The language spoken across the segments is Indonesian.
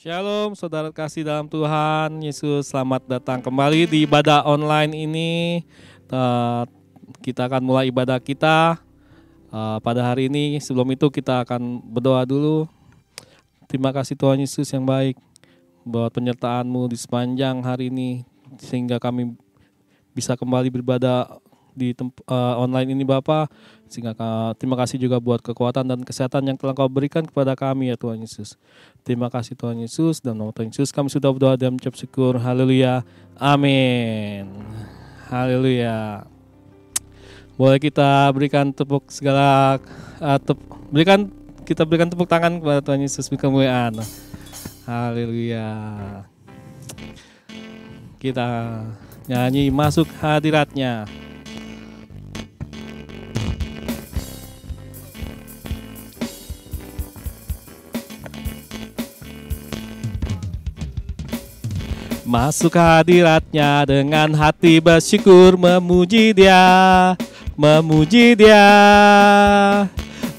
Shalom saudara kasih dalam Tuhan Yesus, selamat datang kembali di ibadah online ini. Kita akan mulai ibadah kita pada hari ini. Sebelum itu kita akan berdoa dulu. Terima kasih Tuhan Yesus yang baik buat penyertaan-Mu di sepanjang hari ini, sehingga kami bisa kembali beribadah di online ini Bapa. Sehingga terima kasih juga buat kekuatan dan kesehatan yang telah Kau berikan kepada kami ya Tuhan Yesus. Terima kasih Tuhan Yesus, dan nama Tuhan Yesus kami sudah berdoa dan mengucap syukur. Haleluya. Amin. Haleluya. Boleh kita berikan tepuk segala kita berikan tepuk tangan kepada Tuhan Yesus, beri kemuliaan. Haleluya. Kita nyanyi masuk hadirat-Nya. Masuk hadirat-Nya dengan hati bersyukur, memuji Dia, memuji Dia.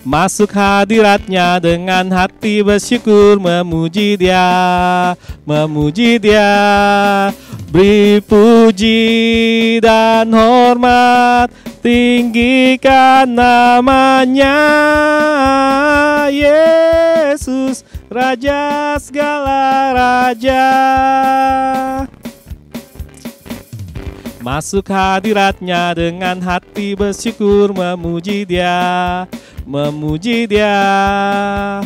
Masuk hadirat-Nya dengan hati bersyukur, memuji Dia, memuji Dia. Beri puji dan hormat, tinggikan namanya, Yesus, Raja segala raja. Masuk hadirat-Nya dengan hati bersyukur, memuji Dia, memuji Dia.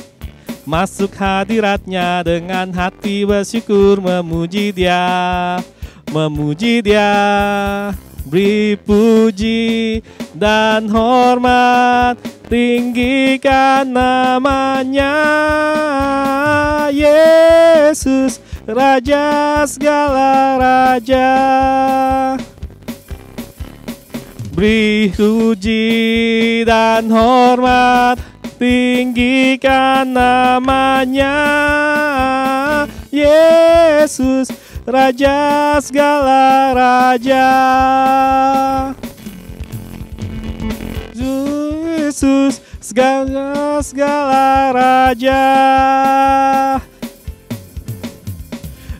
Masuk hadirat-Nya dengan hati bersyukur, memuji Dia, memuji Dia. Beri puji dan hormat, tinggikan namanya, Yesus, Raja segala raja. Beri puji dan hormat, tinggikan namanya, Yesus, Raja segala raja. Yesus, segala raja.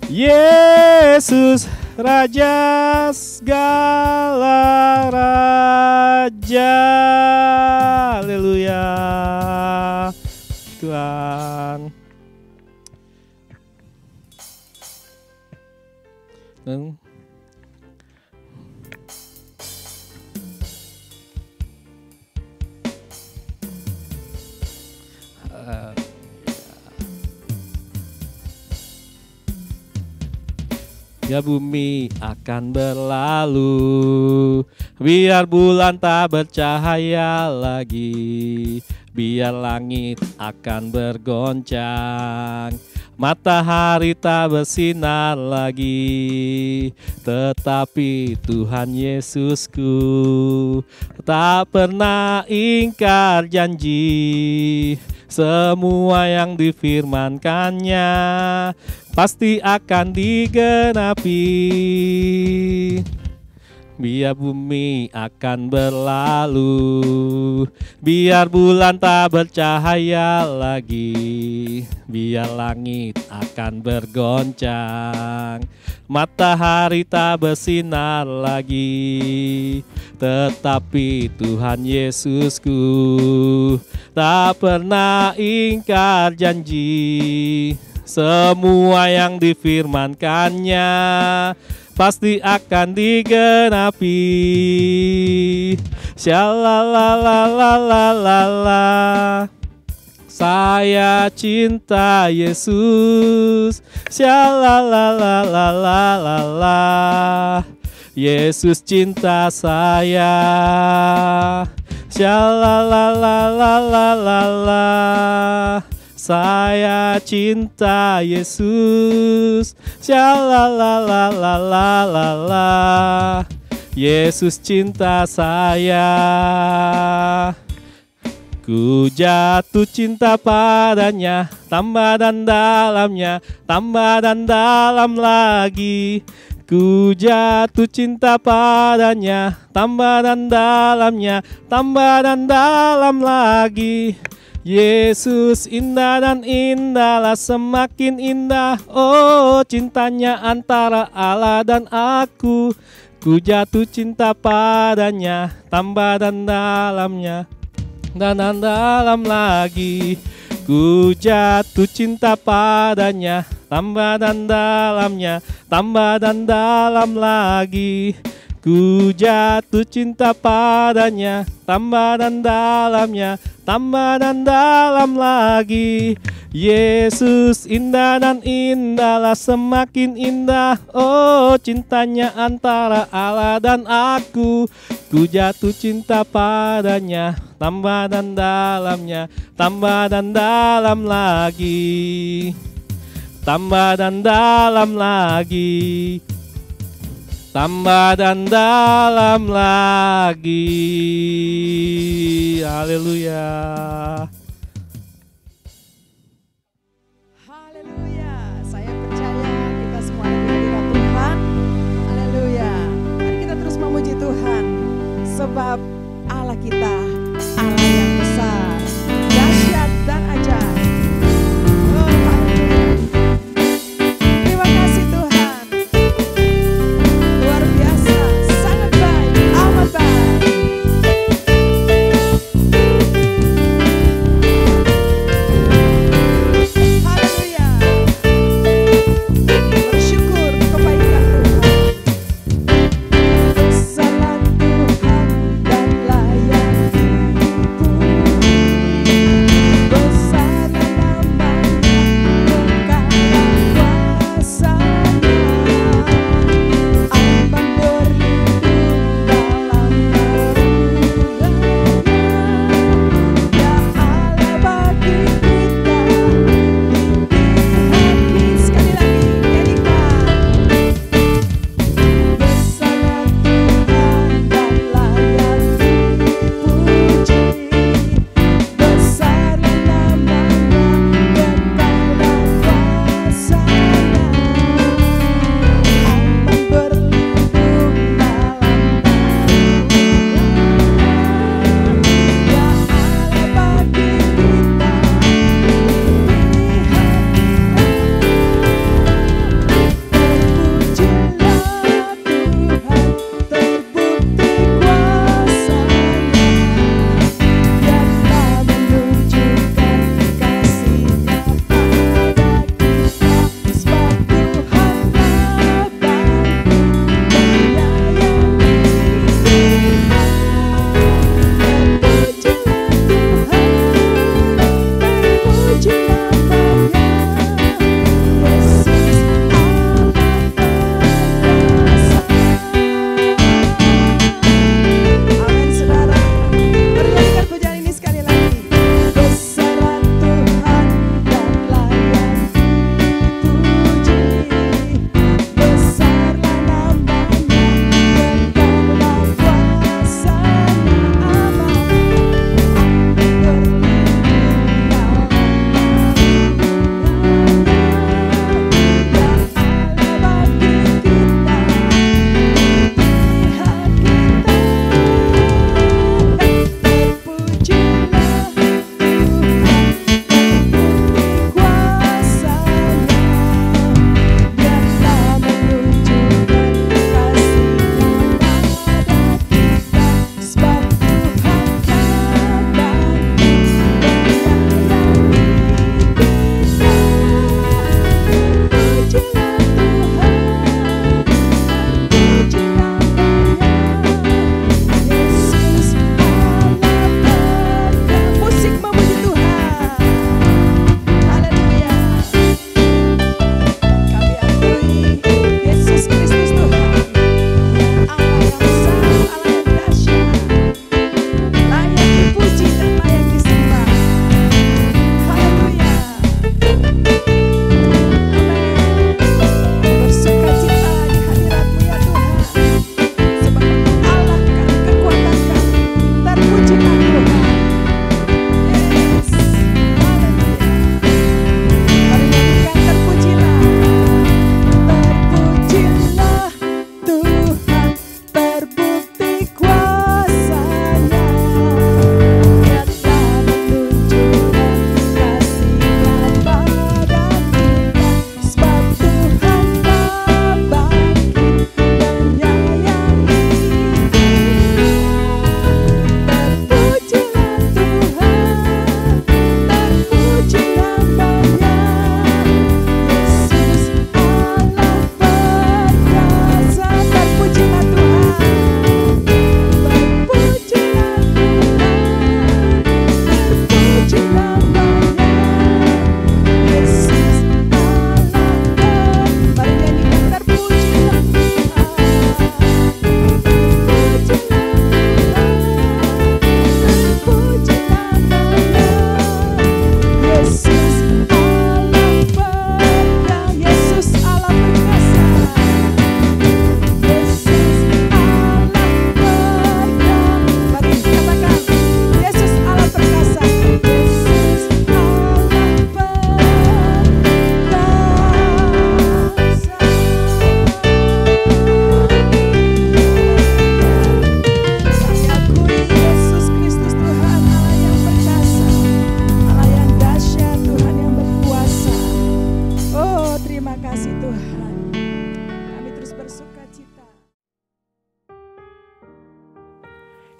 Yesus, Raja segala raja. Haleluya. Tuhan. Ya bumi akan berlalu, biar bulan tak bercahaya lagi, biar langit akan bergoncang, matahari tak bersinar lagi. Tetapi Tuhan Yesusku tak pernah ingkar janji, semua yang difirmankannya pasti akan digenapi. Biar bumi akan berlalu, biar bulan tak bercahaya lagi, biar langit akan bergoncang, matahari tak bersinar lagi. Tetapi Tuhan Yesusku tak pernah ingkar janji, semua yang difirmankannya pasti akan digenapi. Shalalalalala, saya cinta Yesus. Shalalalalala, Yesus cinta saya. Shalalalalala, saya cinta Yesus. Shalalalalala, Yesus cinta saya. Ku jatuh cinta padanya, tambah dan dalamnya, tambah dan dalam lagi. Ku jatuh cinta padanya, tambah dan dalamnya, tambah dan dalam lagi. Yesus indah dan indahlah, semakin indah, oh cintanya antara Allah dan aku. Ku jatuh cinta padanya, tambah dan dalamnya, dan dalam lagi. Ku jatuh cinta padanya, tambah dan dalamnya, tambah dan dalam lagi. Ku jatuh cinta padanya, tambah dan dalamnya, tambah dan dalam lagi. Yesus indah dan indahlah, semakin indah, oh cintanya antara Allah dan aku. Ku jatuh cinta padanya, tambah dan dalamnya, tambah dan dalam lagi, tambah dan dalam lagi, tambah dan dalam lagi. Haleluya. Haleluya. Saya percaya kita semua ada di hadirat Tuhan. Haleluya. Mari kita terus memuji Tuhan, sebab Allah kita Allah yang besar, dahsyat dan ajaib. Oh, haleluya. Terima kasih Tuhan. Luar biasa, sangat baik, amat baik.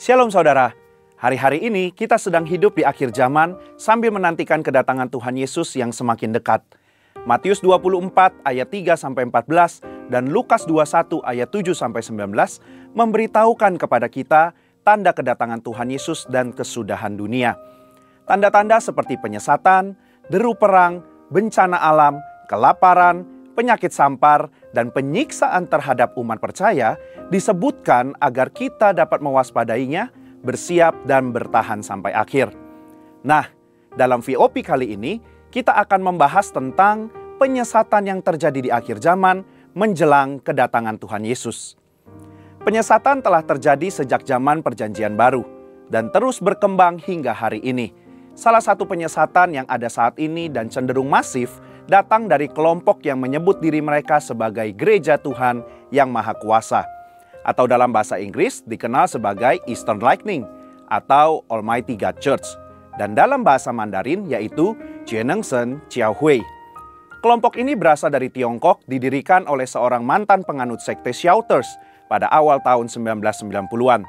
Shalom saudara, hari-hari ini kita sedang hidup di akhir zaman sambil menantikan kedatangan Tuhan Yesus yang semakin dekat. Matius 24 ayat 3-14 dan Lukas 21 ayat 7-19 memberitahukan kepada kita tanda kedatangan Tuhan Yesus dan kesudahan dunia. Tanda-tanda seperti penyesatan, deru perang, bencana alam, kelaparan, penyakit sampar, dan penyiksaan terhadap umat percaya disebutkan agar kita dapat mewaspadainya, bersiap dan bertahan sampai akhir. Nah, dalam VOP kali ini kita akan membahas tentang penyesatan yang terjadi di akhir zaman menjelang kedatangan Tuhan Yesus. Penyesatan telah terjadi sejak zaman Perjanjian Baru dan terus berkembang hingga hari ini. Salah satu penyesatan yang ada saat ini dan cenderung masif datang dari kelompok yang menyebut diri mereka sebagai Gereja Tuhan yang Maha Kuasa, atau dalam bahasa Inggris dikenal sebagai Eastern Lightning atau Almighty God Church, dan dalam bahasa Mandarin yaitu Jianengsheng Xiaohui. Kelompok ini berasal dari Tiongkok, didirikan oleh seorang mantan penganut sekte Shouters pada awal tahun 1990-an.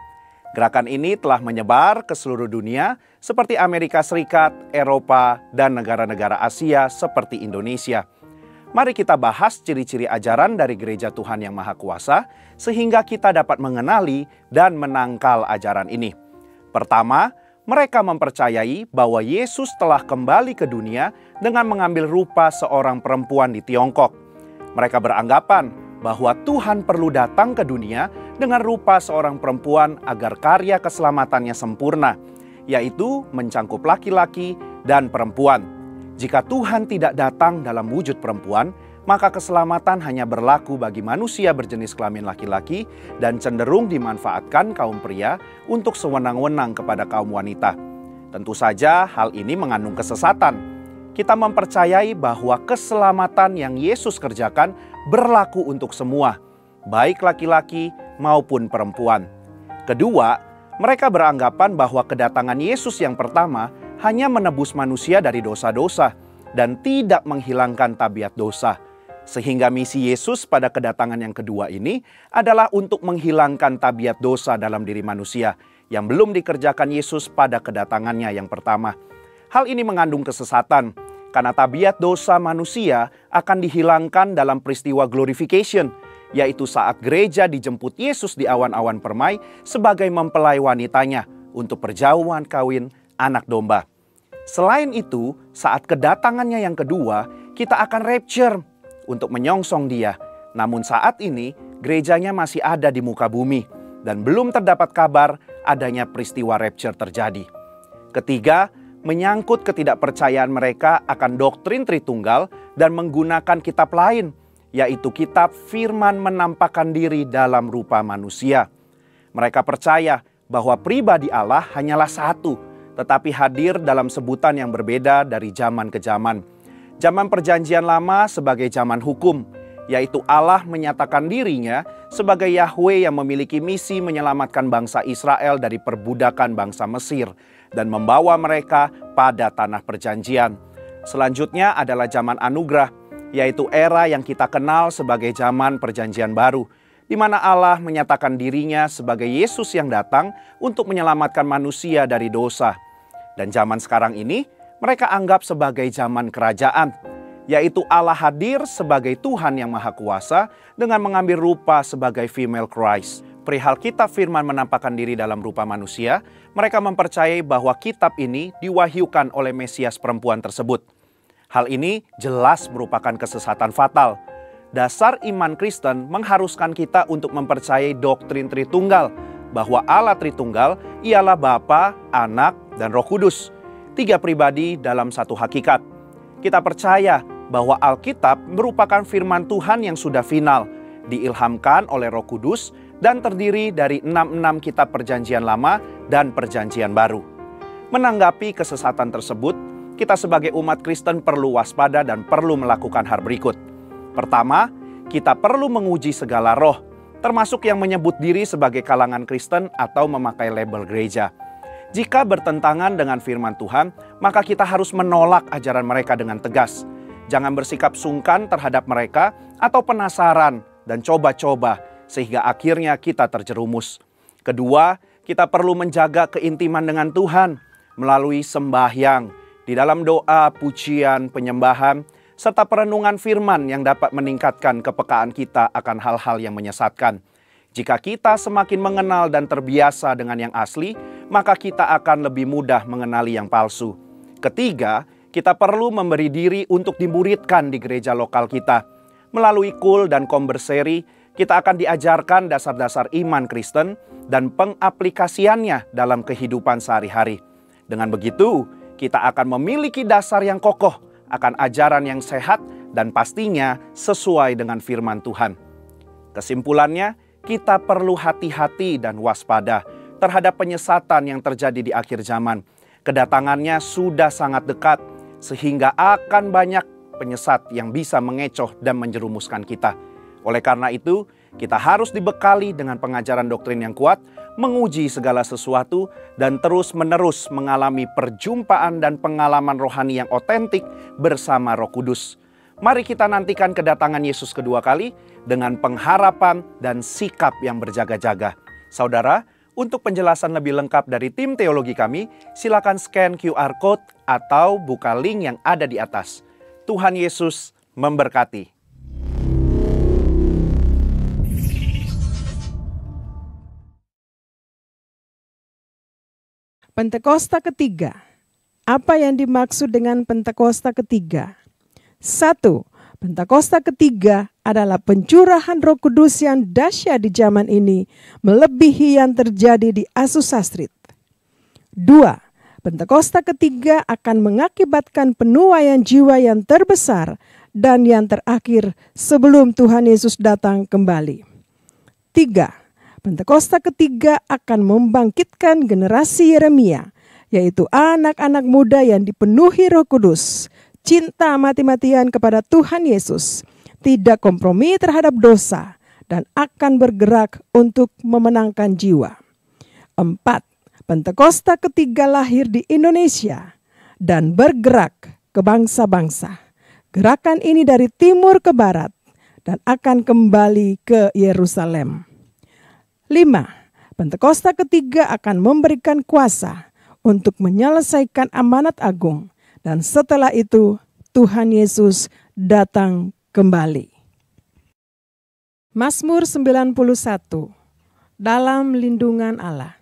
Gerakan ini telah menyebar ke seluruh dunia seperti Amerika Serikat, Eropa, dan negara-negara Asia seperti Indonesia. Mari kita bahas ciri-ciri ajaran dari Gereja Tuhan yang Maha Kuasa sehingga kita dapat mengenali dan menangkal ajaran ini. Pertama, mereka mempercayai bahwa Yesus telah kembali ke dunia dengan mengambil rupa seorang perempuan di Tiongkok. Mereka beranggapan bahwa Tuhan perlu datang ke dunia dengan rupa seorang perempuan agar karya keselamatannya sempurna, yaitu mencangkup laki-laki dan perempuan. Jika Tuhan tidak datang dalam wujud perempuan, maka keselamatan hanya berlaku bagi manusia berjenis kelamin laki-laki dan cenderung dimanfaatkan kaum pria untuk sewenang-wenang kepada kaum wanita. Tentu saja hal ini mengandung kesesatan. Kita mempercayai bahwa keselamatan yang Yesus kerjakan berlaku untuk semua, baik laki-laki maupun perempuan. Kedua, mereka beranggapan bahwa kedatangan Yesus yang pertama hanya menebus manusia dari dosa-dosa dan tidak menghilangkan tabiat dosa. Sehingga misi Yesus pada kedatangan yang kedua ini adalah untuk menghilangkan tabiat dosa dalam diri manusia yang belum dikerjakan Yesus pada kedatangannya yang pertama. Hal ini mengandung kesesatan karena tabiat dosa manusia akan dihilangkan dalam peristiwa glorification, yaitu saat gereja dijemput Yesus di awan-awan permai sebagai mempelai wanitanya untuk perjamuan kawin anak domba. Selain itu, saat kedatangannya yang kedua, kita akan rapture untuk menyongsong dia. Namun saat ini, gerejanya masih ada di muka bumi dan belum terdapat kabar adanya peristiwa rapture terjadi. Ketiga, menyangkut ketidakpercayaan mereka akan doktrin Tritunggal dan menggunakan kitab lain, yaitu kitab Firman menampakkan diri dalam rupa manusia. Mereka percaya bahwa pribadi Allah hanyalah satu, tetapi hadir dalam sebutan yang berbeda dari zaman ke zaman. Zaman Perjanjian Lama sebagai zaman hukum, yaitu Allah menyatakan dirinya sebagai Yahweh yang memiliki misi menyelamatkan bangsa Israel dari perbudakan bangsa Mesir dan membawa mereka pada tanah perjanjian. Selanjutnya adalah zaman anugerah, yaitu era yang kita kenal sebagai zaman Perjanjian Baru, di mana Allah menyatakan dirinya sebagai Yesus yang datang untuk menyelamatkan manusia dari dosa. Dan zaman sekarang ini mereka anggap sebagai zaman kerajaan, yaitu Allah hadir sebagai Tuhan yang Maha Kuasa dengan mengambil rupa sebagai female Christ. Perihal kitab Firman menampakkan diri dalam rupa manusia, mereka mempercayai bahwa kitab ini diwahyukan oleh Mesias perempuan tersebut. Hal ini jelas merupakan kesesatan fatal. Dasar iman Kristen mengharuskan kita untuk mempercayai doktrin Tritunggal, bahwa Allah Tritunggal ialah Bapa, Anak, dan Roh Kudus, tiga pribadi dalam satu hakikat. Kita percaya bahwa Alkitab merupakan firman Tuhan yang sudah final, diilhamkan oleh Roh Kudus, dan terdiri dari 66 kitab Perjanjian Lama dan Perjanjian Baru. Menanggapi kesesatan tersebut, kita sebagai umat Kristen perlu waspada dan perlu melakukan hal berikut. Pertama, kita perlu menguji segala roh, termasuk yang menyebut diri sebagai kalangan Kristen atau memakai label gereja. Jika bertentangan dengan firman Tuhan, maka kita harus menolak ajaran mereka dengan tegas. Jangan bersikap sungkan terhadap mereka atau penasaran dan coba-coba sehingga akhirnya kita terjerumus. Kedua, kita perlu menjaga keintiman dengan Tuhan melalui sembahyang, di dalam doa, pujian, penyembahan, serta perenungan firman yang dapat meningkatkan kepekaan kita akan hal-hal yang menyesatkan. Jika kita semakin mengenal dan terbiasa dengan yang asli, maka kita akan lebih mudah mengenali yang palsu. Ketiga, kita perlu memberi diri untuk dimuridkan di gereja lokal kita. Melalui KUL dan Komberseri, kita akan diajarkan dasar-dasar iman Kristen dan pengaplikasiannya dalam kehidupan sehari-hari. Dengan begitu, kita akan memiliki dasar yang kokoh akan ajaran yang sehat dan pastinya sesuai dengan firman Tuhan. Kesimpulannya, kita perlu hati-hati dan waspada terhadap penyesatan yang terjadi di akhir zaman. Kedatangannya sudah sangat dekat, sehingga akan banyak penyesat yang bisa mengecoh dan menjerumuskan kita. Oleh karena itu, kita harus dibekali dengan pengajaran doktrin yang kuat, menguji segala sesuatu, dan terus-menerus mengalami perjumpaan dan pengalaman rohani yang otentik bersama Roh Kudus. Mari kita nantikan kedatangan Yesus kedua kali dengan pengharapan dan sikap yang berjaga-jaga. Saudara, untuk penjelasan lebih lengkap dari tim teologi kami, silakan scan QR Code atau buka link yang ada di atas. Tuhan Yesus memberkati. Pentakosta ketiga. Apa yang dimaksud dengan Pentakosta ketiga? 1. Pentakosta ketiga adalah pencurahan Roh Kudus yang dahsyat di zaman ini, melebihi yang terjadi di Azusa Street. 2. Pentakosta ketiga akan mengakibatkan penuaian jiwa yang terbesar dan yang terakhir sebelum Tuhan Yesus datang kembali. 3. Pentakosta ketiga akan membangkitkan generasi Yeremia, yaitu anak-anak muda yang dipenuhi Roh Kudus, cinta mati-matian kepada Tuhan Yesus, tidak kompromi terhadap dosa, dan akan bergerak untuk memenangkan jiwa. 4. Pentakosta ketiga lahir di Indonesia dan bergerak ke bangsa-bangsa. Gerakan ini dari timur ke barat dan akan kembali ke Yerusalem. 5. Pentakosta ketiga akan memberikan kuasa untuk menyelesaikan amanat agung. Dan setelah itu, Tuhan Yesus datang kembali. Mazmur 91. Dalam lindungan Allah.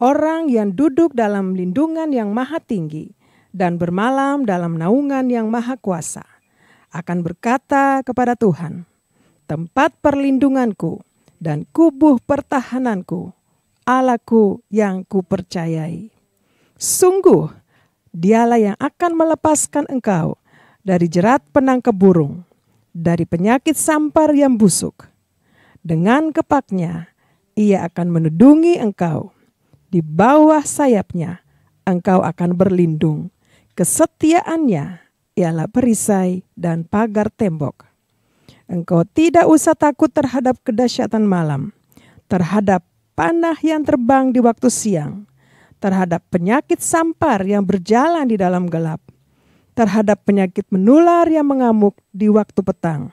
Orang yang duduk dalam lindungan yang maha tinggi dan bermalam dalam naungan yang maha kuasa akan berkata kepada Tuhan, tempat perlindunganku dan kubuh pertahananku, Allahku yang kupercayai. Sungguh, Dialah yang akan melepaskan engkau dari jerat penangkap burung, dari penyakit sampar yang busuk. Dengan kepaknya, ia akan menudungi engkau. Di bawah sayapnya, engkau akan berlindung. Kesetiaannya ialah perisai dan pagar tembok. Engkau tidak usah takut terhadap kedahsyatan malam, terhadap panah yang terbang di waktu siang, terhadap penyakit sampar yang berjalan di dalam gelap, terhadap penyakit menular yang mengamuk di waktu petang.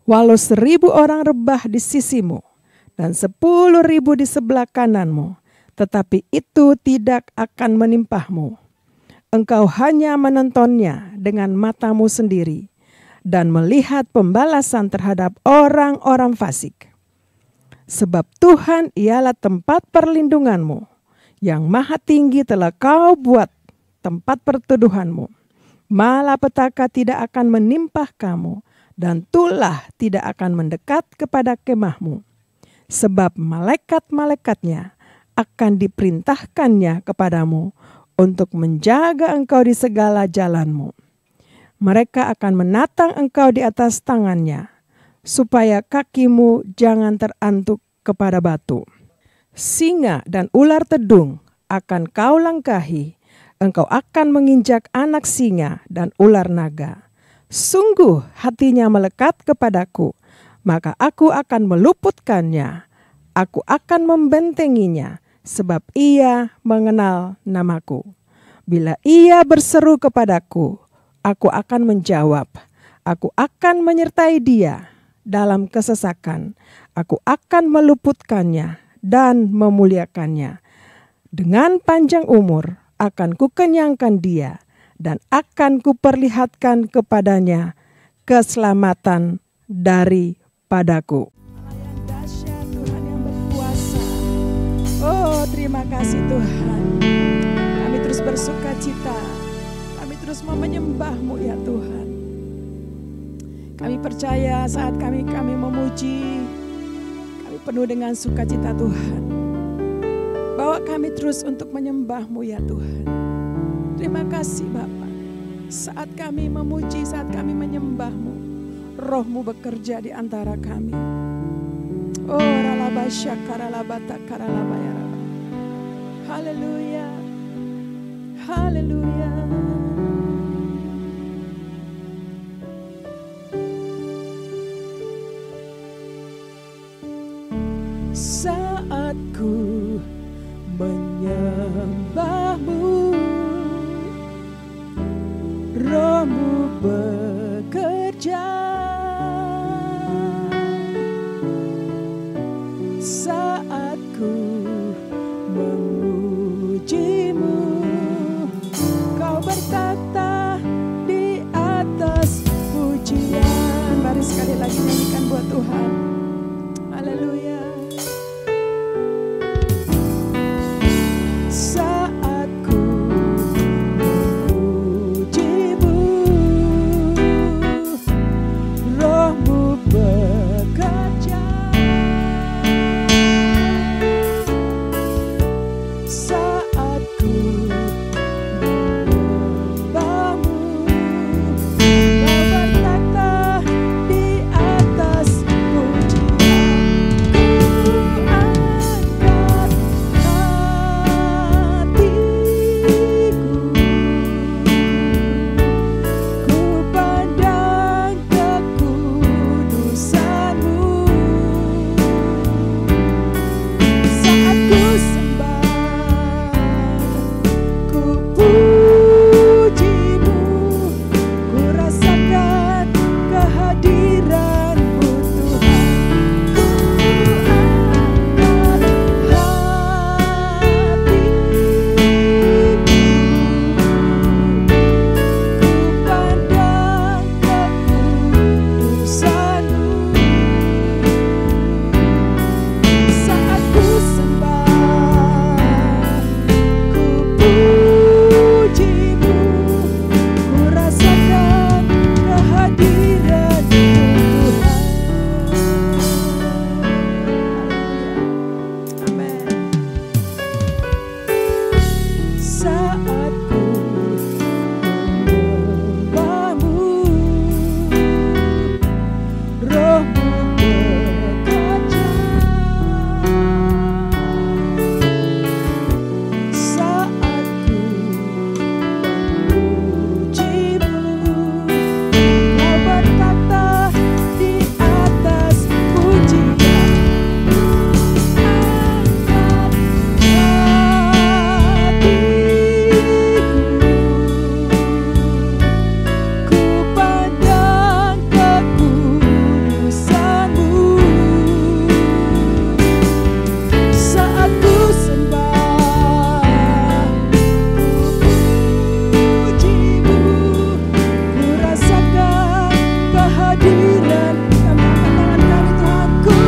Walau 1.000 orang rebah di sisimu dan 10.000 di sebelah kananmu, tetapi itu tidak akan menimpahmu. Engkau hanya menontonnya dengan matamu sendiri dan melihat pembalasan terhadap orang-orang fasik. Sebab Tuhan ialah tempat perlindunganmu. Yang maha tinggi telah kau buat tempat perteduhanmu. Malapetaka tidak akan menimpah kamu, dan tulah tidak akan mendekat kepada kemahmu. Sebab malaikat-malaikatnya akan diperintahkannya kepadamu untuk menjaga engkau di segala jalanmu. Mereka akan menatang engkau di atas tangannya, supaya kakimu jangan terantuk kepada batu. Singa dan ular tedung akan kau langkahi, engkau akan menginjak anak singa dan ular naga. Sungguh hatinya melekat kepadaku, maka aku akan meluputkannya. Aku akan membentenginya, sebab ia mengenal namaku. Bila ia berseru kepadaku, aku akan menjawab. Aku akan menyertai dia dalam kesesakan. Aku akan meluputkannya dan memuliakannya. Dengan panjang umur akan kukenyangkan dia dan akan kuperlihatkan kepadanya keselamatan daripadaku. Allah yang dahsyat, Tuhan yang berkuasa. Oh, terima kasih Tuhan. Kami terus bersuka cita. Kami terus mau menyembah-Mu ya Tuhan. Kami percaya saat kami memuji, kami penuh dengan sukacita Tuhan. Bawa kami terus untuk menyembah-Mu ya Tuhan. Terima kasih Bapa. Saat kami memuji, saat kami menyembah-Mu, Roh-Mu bekerja di antara kami. Oh, ralabasya karalabata karalabayara. Haleluya. Haleluya. Saat ku menyembah-Mu, Roh-Mu bekerja. Saat ku memuji-Mu, Kau bertata di atas pujian. Mari sekali lagi nyanyikan buat Tuhan. Haleluya. Saat ku memuji-Mu, Roh-Mu bekerja. Saat ku menyembah-Mu, Kau bertata di atas pujian. Ku angkat hatiku, ku pandang kekudusan-Mu. Saat ku sembah, ku puji-Mu, ku rasakan kehadiran-Mu Tuhan. Ku angkat hatiku, ku pandang kekudusan-Mu. Saat ku sembah, ku puji-Mu, ku rasakan kehadiran-Mu Tuhan. Amin. Saat ku menyembah-Mu, Roh-Mu bekerja. Saat ku memuji-Mu, Kau bertata di atas pujian. Angkat hatiku, ku pandang kekudusan-Mu. Saat ku sembah, ku puji-Mu, ku rasakan kehadiran. Kami angkat tangan kami Tuhan. Ku angkat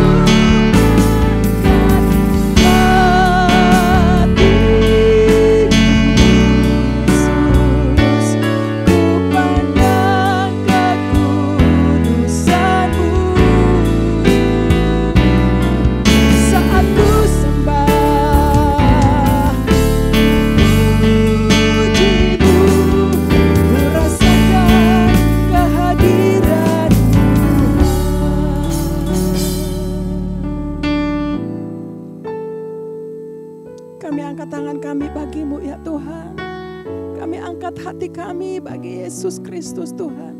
hatiku, Yesus, ku pandang kekudusan-Mu. Saat ku sembah, puji-Mu, ku rasakan kehadiran-Mu Tuhan. Kami angkat tangan kami bagi-Mu ya Tuhan. Kami angkat hati kami bagi Yesus Kristus Tuhan.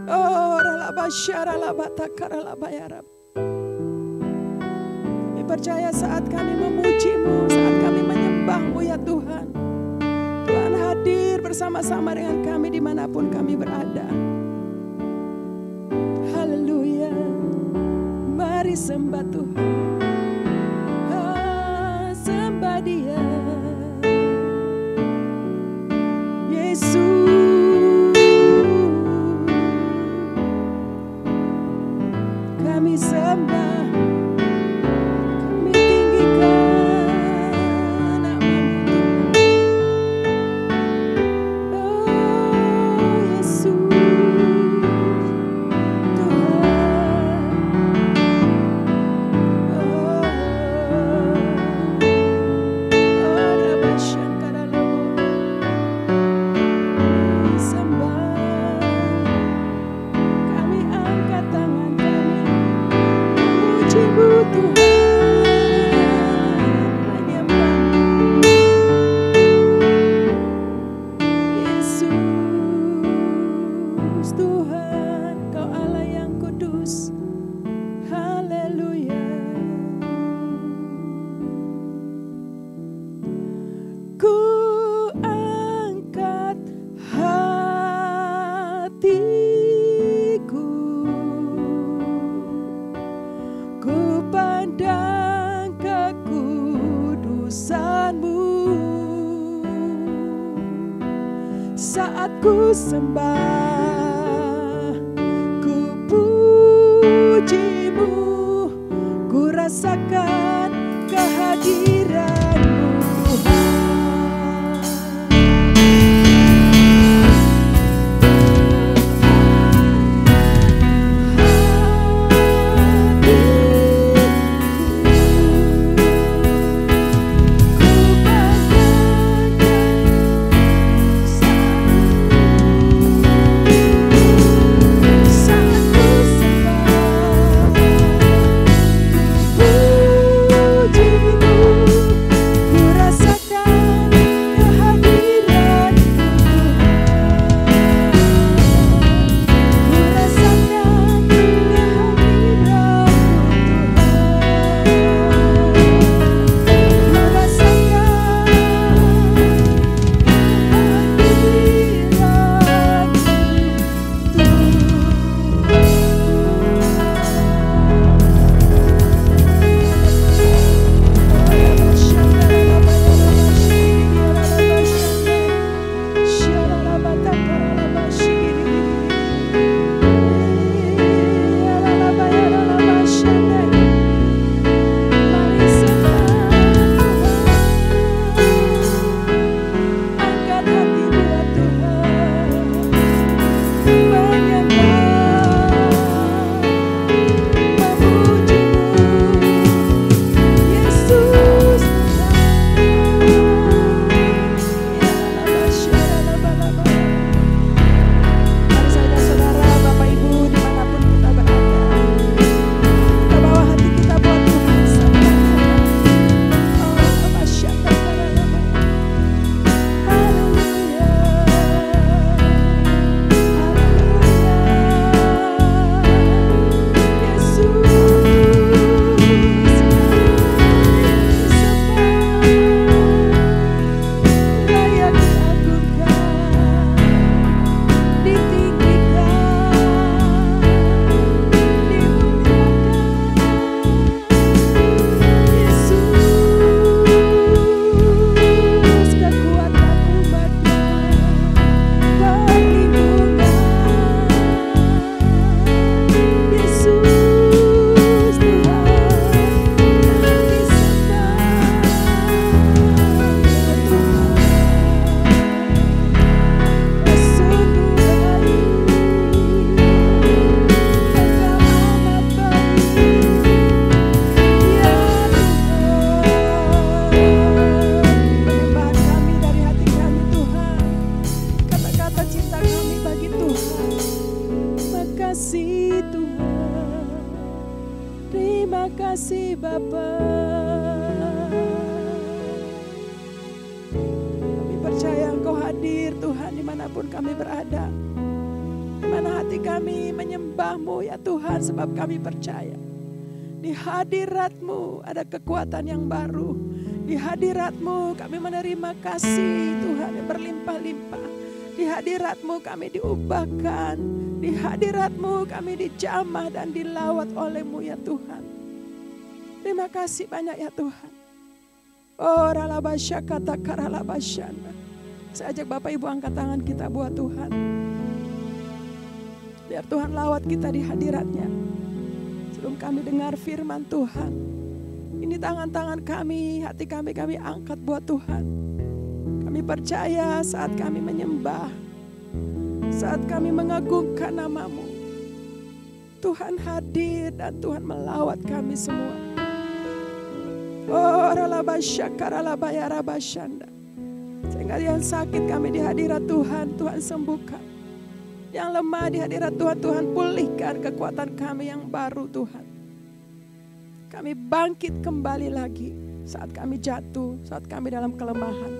Oh, ralabasyara labata karalabayara. Kami percaya saat kami memuji-Mu, saat kami menyembah-Mu ya Tuhan, Tuhan hadir bersama-sama dengan kami dimanapun kami berada. Haleluya. Mari Mari sembah Tuhan, sembah Dia, Yesus. Kami sembah, kami tinggikan nama-Mu Tuhan. Oh Yesus, saat ku sembah, ku puji-Mu, ku rasakan kehadiran-Mu Tuhan. kasih Bapa. Kami percaya Engkau hadir Tuhan dimanapun kami berada. Di mana hati kami menyembah-Mu ya Tuhan, sebab kami percaya di hadirat-Mu ada kekuatan yang baru. Di hadirat-Mu kami menerima kasih Tuhan yang berlimpah-limpah. Di hadirat-Mu kami diubahkan. Di hadirat-Mu kami dijamah dan dilawat oleh-Mu ya Tuhan. Terima kasih banyak ya Tuhan. Oh ralabasya kata karalabasyana. Saya ajak Bapak Ibu angkat tangan kita buat Tuhan. Biar Tuhan lawat kita di hadiratnya. Sebelum kami dengar firman Tuhan. Ini tangan-tangan kami, hati kami angkat buat Tuhan. Kami percaya saat kami menyembah. Saat kami mengagungkan nama-Mu. Tuhan hadir dan Tuhan melawat kami semua. Oh ralabasya karalabaya rabasyanda. Sehingga yang sakit kami di hadirat Tuhan, Tuhan sembuhkan. Yang lemah di hadirat Tuhan, Tuhan pulihkan kekuatan kami yang baru Tuhan. Kami bangkit kembali lagi saat kami jatuh, saat kami dalam kelemahan.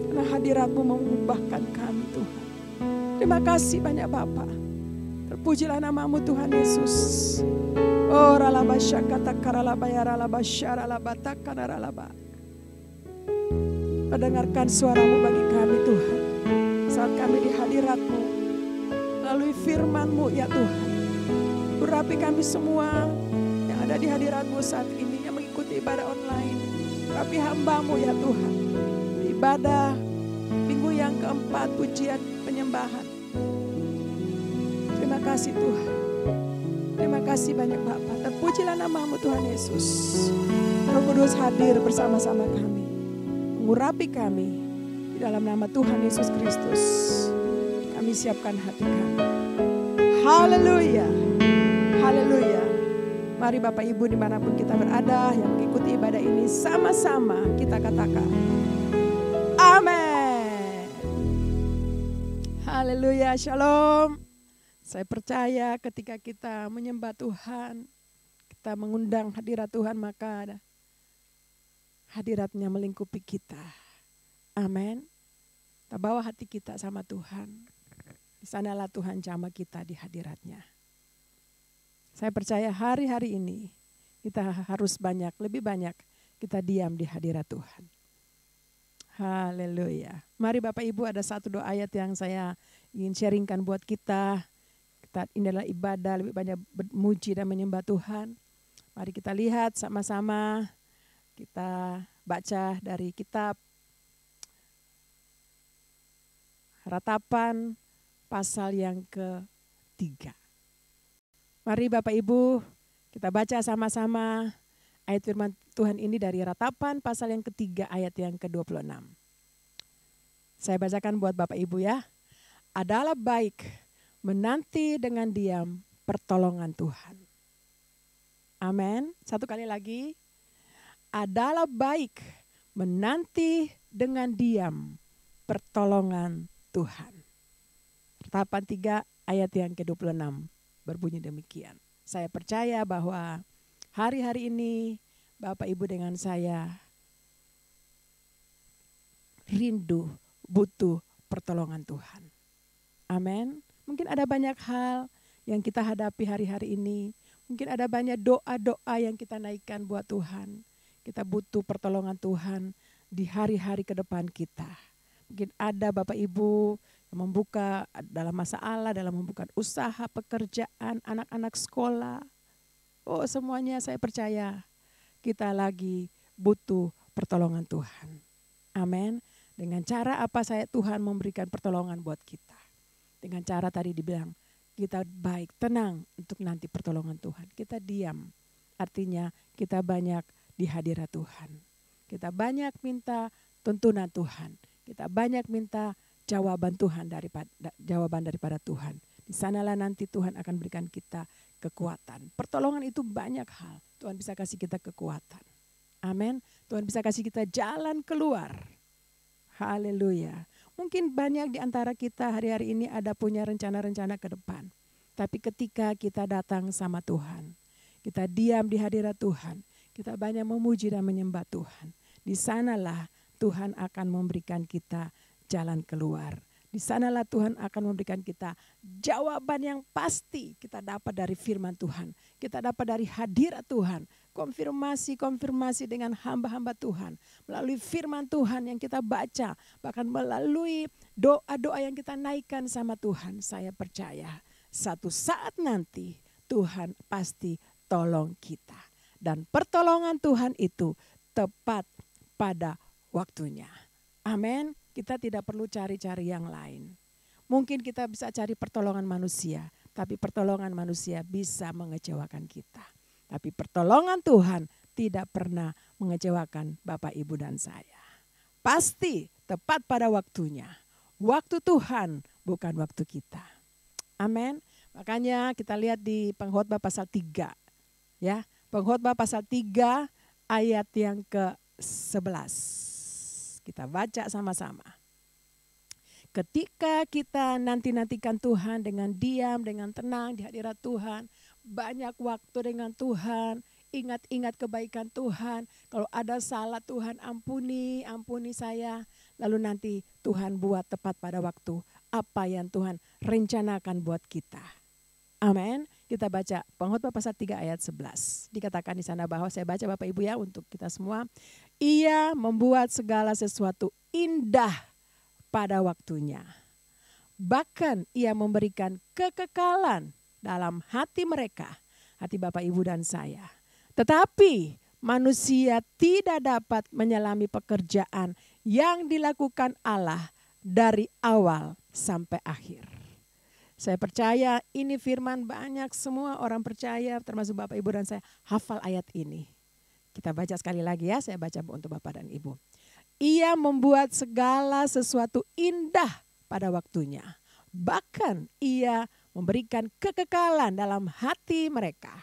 Karena hadirat-Mu mengubahkan kami Tuhan. Terima kasih banyak Bapa. Terpujilah nama-Mu Tuhan Yesus. Oh ralabasya kata karalabaya ralabasya ralabata kanaralaba. Mendengarkan suara-Mu bagi kami Tuhan. Saat kami di hadirat-Mu. Melalui firman-Mu ya Tuhan. Urapi kami semua yang ada di hadirat-Mu saat ini. Yang mengikuti ibadah online. Urapi hamba-Mu ya Tuhan. Ibadah minggu yang keempat pujian penyembahan. Terima kasih Tuhan. Terima kasih banyak Bapa. Terpujilah nama-Mu Tuhan Yesus. Roh Kudus hadir bersama-sama kami. Mengurapi kami di dalam nama Tuhan Yesus Kristus. Kami siapkan hati kami. Haleluya. Haleluya. Mari Bapak Ibu dimanapun kita berada yang mengikuti ibadah ini sama-sama kita katakan. Amin. Haleluya. Shalom. Saya percaya ketika kita menyembah Tuhan, kita mengundang hadirat Tuhan, maka hadiratnya melingkupi kita. Amin. Kita bawa hati kita sama Tuhan. Di sanalah Tuhan jamah kita di hadiratnya. Saya percaya hari-hari ini kita harus lebih banyak kita diam di hadirat Tuhan. Haleluya. Mari Bapak Ibu, ada satu doa ayat yang saya ingin sharingkan buat kita. Ini adalah ibadah, lebih banyak memuji dan menyembah Tuhan. Mari kita lihat sama-sama, kita baca dari kitab Ratapan pasal yang ke-3. Mari Bapak Ibu, kita baca sama-sama ayat firman Tuhan ini dari Ratapan pasal yang ke-3 ayat yang ke-26. Saya bacakan buat Bapak Ibu ya. Adalah baik menanti dengan diam pertolongan Tuhan. Amin. Satu kali lagi. Adalah baik menanti dengan diam pertolongan Tuhan. Ratapan 3 ayat yang ke-26 berbunyi demikian. Saya percaya bahwa hari-hari ini Bapak Ibu dengan saya rindu, butuh pertolongan Tuhan. Amin. Mungkin ada banyak hal yang kita hadapi hari-hari ini. Mungkin ada banyak doa-doa yang kita naikkan buat Tuhan. Kita butuh pertolongan Tuhan di hari-hari ke depan kita. Mungkin ada Bapak Ibu yang membuka dalam masalah, dalam membuka usaha, pekerjaan, anak-anak sekolah. Oh semuanya saya percaya kita lagi butuh pertolongan Tuhan. Amin. Dengan cara apa Tuhan memberikan pertolongan buat kita. Dengan cara tadi dibilang, kita baik, tenang untuk nanti pertolongan Tuhan. Kita diam, artinya kita banyak di hadirat Tuhan. Kita banyak minta tuntunan Tuhan. Kita banyak minta jawaban daripada Tuhan. Di sanalah nanti Tuhan akan berikan kita kekuatan. Pertolongan itu banyak hal. Tuhan bisa kasih kita kekuatan. Amin. Tuhan bisa kasih kita jalan keluar. Haleluya. Mungkin banyak di antara kita hari-hari ini ada punya rencana-rencana ke depan. Tapi ketika kita datang sama Tuhan, kita diam di hadirat Tuhan, kita banyak memuji dan menyembah Tuhan. Di sanalah Tuhan akan memberikan kita jalan keluar. Di sanalah Tuhan akan memberikan kita jawaban yang pasti kita dapat dari firman Tuhan. Kita dapat dari hadirat Tuhan. Konfirmasi dengan hamba-hamba Tuhan. Melalui firman Tuhan yang kita baca. Bahkan melalui doa-doa yang kita naikkan sama Tuhan. Saya percaya satu saat nanti Tuhan pasti tolong kita. dan pertolongan Tuhan itu tepat pada waktunya. Amin. Kita tidak perlu cari-cari yang lain. Mungkin kita bisa cari pertolongan manusia, tapi pertolongan manusia bisa mengecewakan kita. Tapi pertolongan Tuhan tidak pernah mengecewakan Bapak, Ibu, dan saya. Pasti tepat pada waktunya. Waktu Tuhan bukan waktu kita. Amin. Makanya kita lihat di Pengkhotbah pasal 3. Ya, Pengkhotbah pasal 3 ayat yang ke-11. Kita baca sama-sama. Ketika kita nanti-nantikan Tuhan dengan diam, dengan tenang di hadirat Tuhan, banyak waktu dengan Tuhan, ingat-ingat kebaikan Tuhan. Kalau ada salah Tuhan ampuni saya. Lalu nanti Tuhan buat tepat pada waktu apa yang Tuhan rencanakan buat kita. Amin. Kita baca Pengkhotbah pasal 3 ayat 11. Dikatakan di sana bahwa saya baca Bapak Ibu ya untuk kita semua. Ia membuat segala sesuatu indah pada waktunya. Bahkan ia memberikan kekekalan dalam hati mereka, hati Bapak, Ibu, dan saya. Tetapi manusia tidak dapat menyelami pekerjaan yang dilakukan Allah dari awal sampai akhir. Saya percaya ini firman banyak semua orang percaya termasuk Bapak, Ibu, dan saya hafal ayat ini. Kita baca sekali lagi ya, saya baca untuk Bapak dan Ibu. Ia membuat segala sesuatu indah pada waktunya. Bahkan ia memberikan kekekalan dalam hati mereka,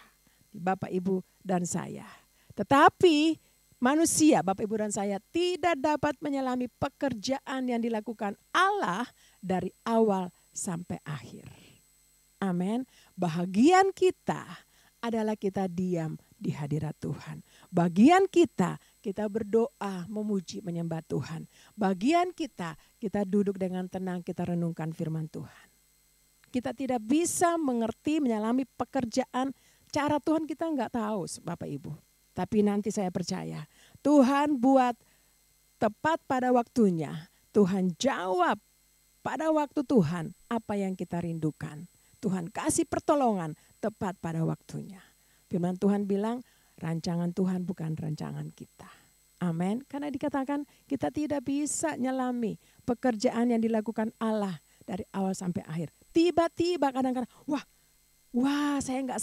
Bapak, Ibu, dan saya. Tetapi manusia, Bapak, Ibu, dan saya tidak dapat menyelami pekerjaan yang dilakukan Allah dari awal sampai akhir. Amin. Bagian kita adalah kita diam di hadirat Tuhan. Bagian kita berdoa, memuji, menyembah Tuhan. Bagian kita duduk dengan tenang, kita renungkan firman Tuhan. Kita tidak bisa mengerti, menyelami pekerjaan, cara Tuhan kita nggak tahu Bapak Ibu. Tapi nanti saya percaya Tuhan buat tepat pada waktunya. Tuhan jawab pada waktu Tuhan apa yang kita rindukan. Tuhan kasih pertolongan tepat pada waktunya. Firman Tuhan bilang rancangan Tuhan bukan rancangan kita. Amin. Karena dikatakan kita tidak bisa nyelami pekerjaan yang dilakukan Allah dari awal sampai akhir. Tiba-tiba kadang-kadang wah saya nggak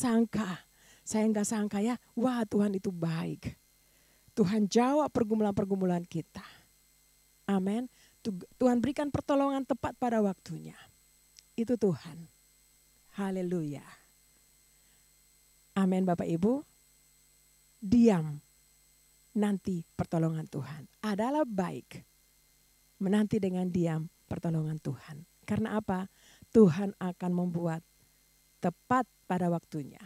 sangka ya. Wah Tuhan itu baik. Tuhan jawab pergumulan-pergumulan kita. Amin. Tuhan berikan pertolongan tepat pada waktunya. Itu Tuhan. Haleluya. Amin Bapak Ibu. Diam. Nanti pertolongan Tuhan. Adalah baik. Menanti dengan diam pertolongan Tuhan. Karena apa? Tuhan akan membuat tepat pada waktunya.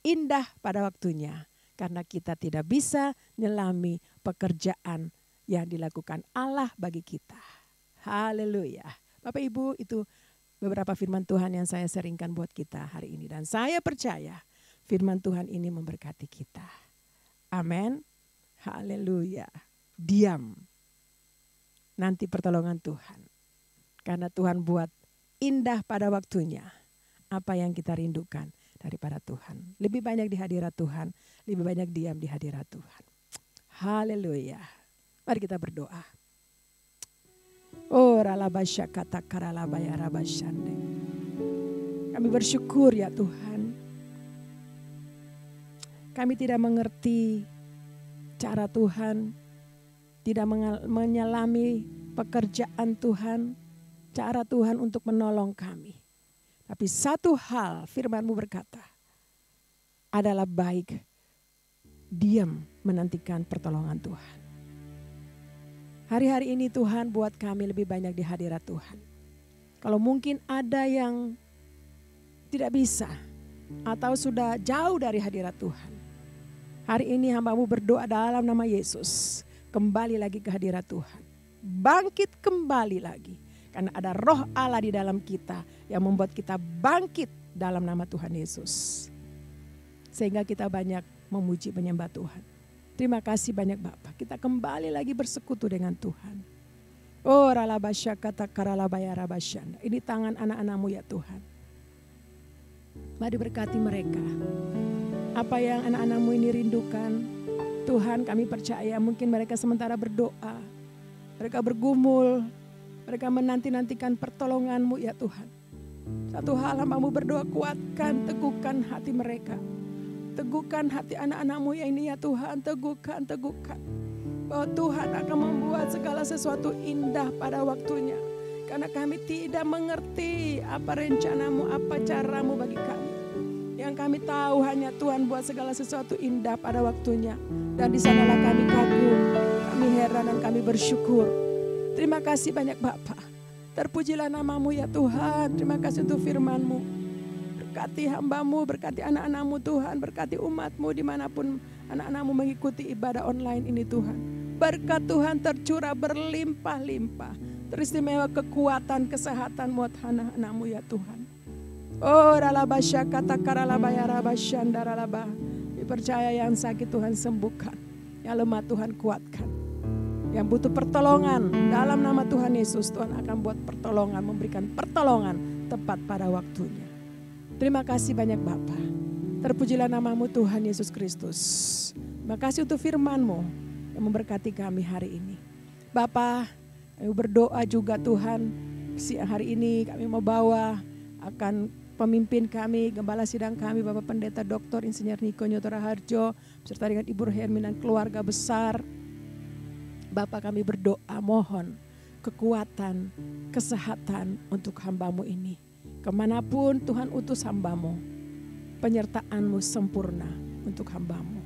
Indah pada waktunya. Karena kita tidak bisa nyelami pekerjaan yang dilakukan Allah bagi kita. Haleluya. Bapak Ibu, itu beberapa firman Tuhan yang saya seringkan buat kita hari ini. Dan saya percaya firman Tuhan ini memberkati kita. Amin. Haleluya. Diam. Nanti pertolongan Tuhan. Karena Tuhan buat indah pada waktunya apa yang kita rindukan daripada Tuhan. Lebih banyak di hadirat Tuhan, lebih banyak diam di hadirat Tuhan. Haleluya. Mari kita berdoa. Oh ralabasya kata karalabaya rabashande. Kami bersyukur ya Tuhan. Kami tidak mengerti cara Tuhan, tidak menyelami pekerjaan Tuhan, cara Tuhan untuk menolong kami. Tapi satu hal firman-Mu berkata, adalah baik diam menantikan pertolongan Tuhan. Hari-hari ini Tuhan buat kami lebih banyak di hadirat Tuhan. Kalau mungkin ada yang tidak bisa atau sudah jauh dari hadirat Tuhan. Hari ini hamba-Mu berdoa dalam nama Yesus. Kembali lagi ke hadirat Tuhan. Bangkit kembali lagi. Karena ada roh Allah di dalam kita yang membuat kita bangkit dalam nama Tuhan Yesus. Sehingga kita banyak memuji menyembah Tuhan. Terima kasih banyak Bapak. Kita kembali lagi bersekutu dengan Tuhan. Oh ralabasya kata karalabaya rabasyanda. Ini tangan anak-anak-Mu ya Tuhan. Mari berkati mereka. apa yang anak-anak-Mu ini rindukan. Tuhan, kami percaya mungkin mereka sementara berdoa, mereka bergumul, mereka menanti-nantikan pertolongan-Mu ya Tuhan. Satu hal hamba-Mu berdoa, kuatkan, teguhkan hati mereka. Teguhkan hati anak-anak-Mu ya ini ya Tuhan, teguhkan. Bahwa Tuhan akan membuat segala sesuatu indah pada waktunya. Karena kami tidak mengerti apa rencana-Mu, apa cara-Mu bagi kami. Yang kami tahu hanya Tuhan buat segala sesuatu indah pada waktunya. Dan di sanalah kami kagum, kami heran dan kami bersyukur. Terima kasih banyak Bapa. Terpujilah nama-Mu ya Tuhan. Terima kasih untuk firman-Mu. Berkati hamba-Mu, berkati anak-anak-Mu Tuhan. Berkati umat-Mu dimanapun anak-anak-Mu mengikuti ibadah online ini Tuhan. Berkat Tuhan tercurah berlimpah-limpah. Teristimewa kekuatan, kesehatan buat anak-anak-Mu ya Tuhan. Oh ralaba syakata karalaba ya raba syandaralaba. Dipercaya yang sakit Tuhan sembuhkan. Yang lemah Tuhan kuatkan. Yang butuh pertolongan dalam nama Tuhan Yesus, Tuhan akan buat pertolongan, memberikan pertolongan tepat pada waktunya. Terima kasih banyak Bapa. Terpujilah nama-Mu Tuhan Yesus Kristus. Terima kasih untuk firman-Mu yang memberkati kami hari ini. Bapa, kami berdoa juga Tuhan, siang hari ini kami mau bawa akan pemimpin kami, gembala sidang kami, Bapak Pendeta Dr. Insinyur Niko Nyotora Harjo, beserta dengan Ibu Hermin dan keluarga besar. Bapak kami berdoa mohon kekuatan, kesehatan untuk hamba-Mu ini. Kemanapun Tuhan utus hamba-Mu, penyertaan-Mu sempurna untuk hamba-Mu.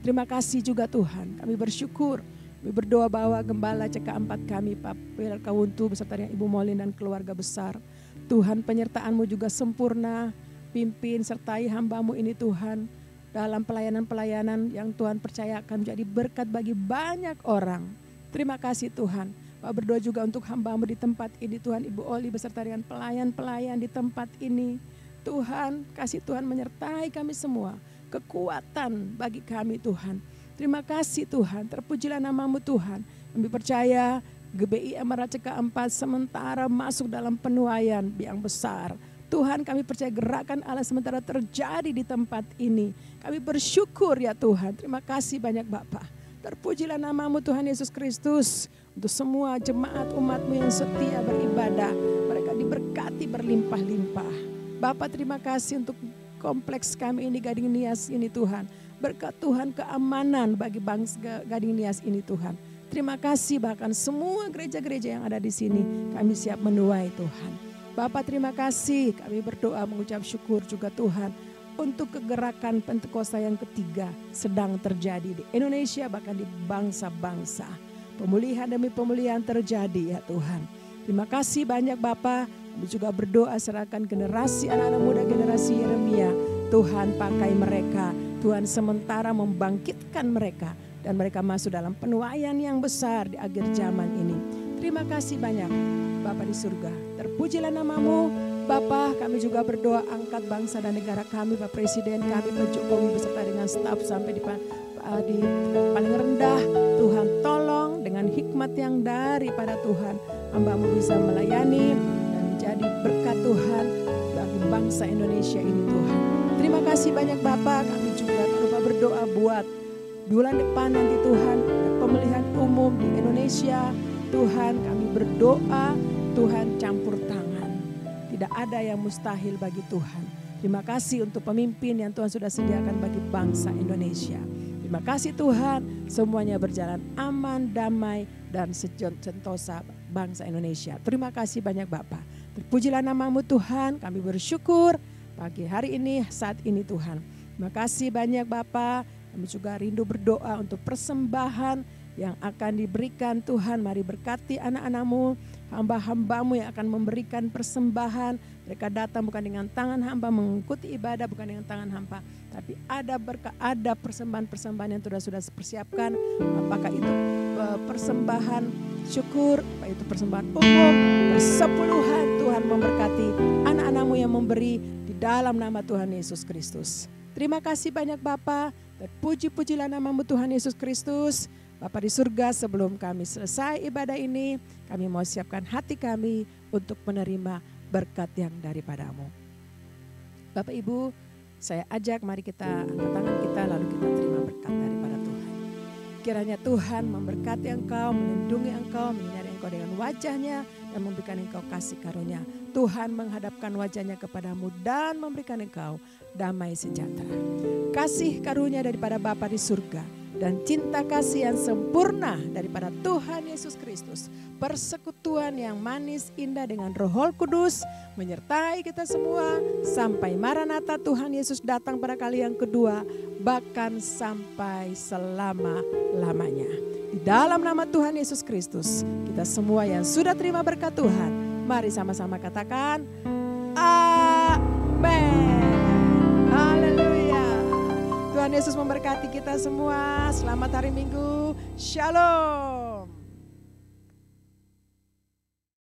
Terima kasih juga Tuhan, kami bersyukur. Kami berdoa bahwa gembala CK4 kami, Pak Wilar Kawuntu beserta dengan Ibu Molin dan keluarga besar. Tuhan penyertaan-Mu juga sempurna, pimpin sertai hamba-Mu ini Tuhan. Dalam pelayanan-pelayanan yang Tuhan percayakan menjadi berkat bagi banyak orang. Terima kasih Tuhan. Pak berdoa juga untuk hamba-Mu di tempat ini Tuhan. Ibu Oli beserta dengan pelayan-pelayan di tempat ini. Tuhan, kasih Tuhan menyertai kami semua. Kekuatan bagi kami Tuhan. Terima kasih Tuhan. Terpujilah nama-Mu Tuhan. Kami percaya GBI Emerald CK4 sementara masuk dalam penuaian yang besar. Tuhan kami percaya gerakan Allah sementara terjadi di tempat ini. Kami bersyukur ya Tuhan. Terima kasih banyak Bapak. Terpujilah nama-Mu Tuhan Yesus Kristus. Untuk semua jemaat umat-Mu yang setia beribadah. Mereka diberkati berlimpah-limpah. Bapak terima kasih untuk kompleks kami ini Gading Nias ini Tuhan. Berkat Tuhan keamanan bagi bangsa Gading Nias ini Tuhan. Terima kasih bahkan semua gereja-gereja yang ada di sini kami siap menuai Tuhan. Bapak terima kasih, kami berdoa mengucap syukur juga Tuhan untuk kegerakan Pentakosta yang ketiga sedang terjadi di Indonesia bahkan di bangsa-bangsa. Pemulihan demi pemulihan terjadi ya Tuhan. Terima kasih banyak Bapak, kami juga berdoa serahkan generasi anak-anak muda generasi Yeremia. Tuhan pakai mereka, Tuhan sementara membangkitkan mereka. Dan mereka masuk dalam penuaian yang besar di akhir zaman ini. Terima kasih banyak Bapa di surga. Terpujilah nama-Mu. Bapa kami juga berdoa angkat bangsa dan negara kami. Pak Presiden kami Pak Jokowi beserta dengan staf sampai di paling rendah. Tuhan tolong dengan hikmat yang daripada Tuhan. Hamba-Mu bisa melayani dan menjadi berkat Tuhan bagi bangsa Indonesia ini Tuhan. Terima kasih banyak Bapa. Kami juga lupa berdoa buat bulan depan nanti Tuhan pemilihan umum di Indonesia. Tuhan kami berdoa Tuhan campur tangan. Tidak ada yang mustahil bagi Tuhan. Terima kasih untuk pemimpin yang Tuhan sudah sediakan bagi bangsa Indonesia. Terima kasih Tuhan semuanya berjalan aman, damai dan sentosa bangsa Indonesia. Terima kasih banyak Bapak. Terpujilah nama-Mu Tuhan. Kami bersyukur pagi hari ini saat ini Tuhan. Terima kasih banyak Bapak. Kami juga rindu berdoa untuk persembahan yang akan diberikan Tuhan. Mari berkati anak-anak-Mu, hamba-hamba-Mu yang akan memberikan persembahan. Mereka datang bukan dengan tangan hamba, mengikuti ibadah bukan dengan tangan hamba. Tapi ada persembahan-persembahan yang sudah persiapkan. Apakah itu persembahan syukur, apakah itu persembahan umum, persepuluhan. Tuhan memberkati anak-anak-Mu yang memberi di dalam nama Tuhan Yesus Kristus. Terima kasih banyak Bapa. Terpuji-pujilah nama-Mu Tuhan Yesus Kristus. Bapa di surga, sebelum kami selesai ibadah ini, kami mau siapkan hati kami untuk menerima berkat yang daripada-Mu. Bapak Ibu, Saya ajak mari kita angkat tangan kita lalu kita terima berkat daripada Tuhan. Kiranya Tuhan memberkati engkau, melindungi engkau, menyinari engkau dengan wajahnya dan memberikan engkau kasih karunia. Tuhan menghadapkan wajahnya kepadamu dan memberikan engkau damai sejahtera. Kasih karunia daripada Bapa di surga dan cinta kasih yang sempurna daripada Tuhan Yesus Kristus, persekutuan yang manis indah dengan Roh Kudus menyertai kita semua sampai Maranatha Tuhan Yesus datang pada kali yang kedua, bahkan sampai selama-lamanya. Di dalam nama Tuhan Yesus Kristus, kita semua yang sudah terima berkat Tuhan, mari sama-sama katakan amin. Haleluya. Tuhan Yesus memberkati kita semua. Selamat hari Minggu. Shalom.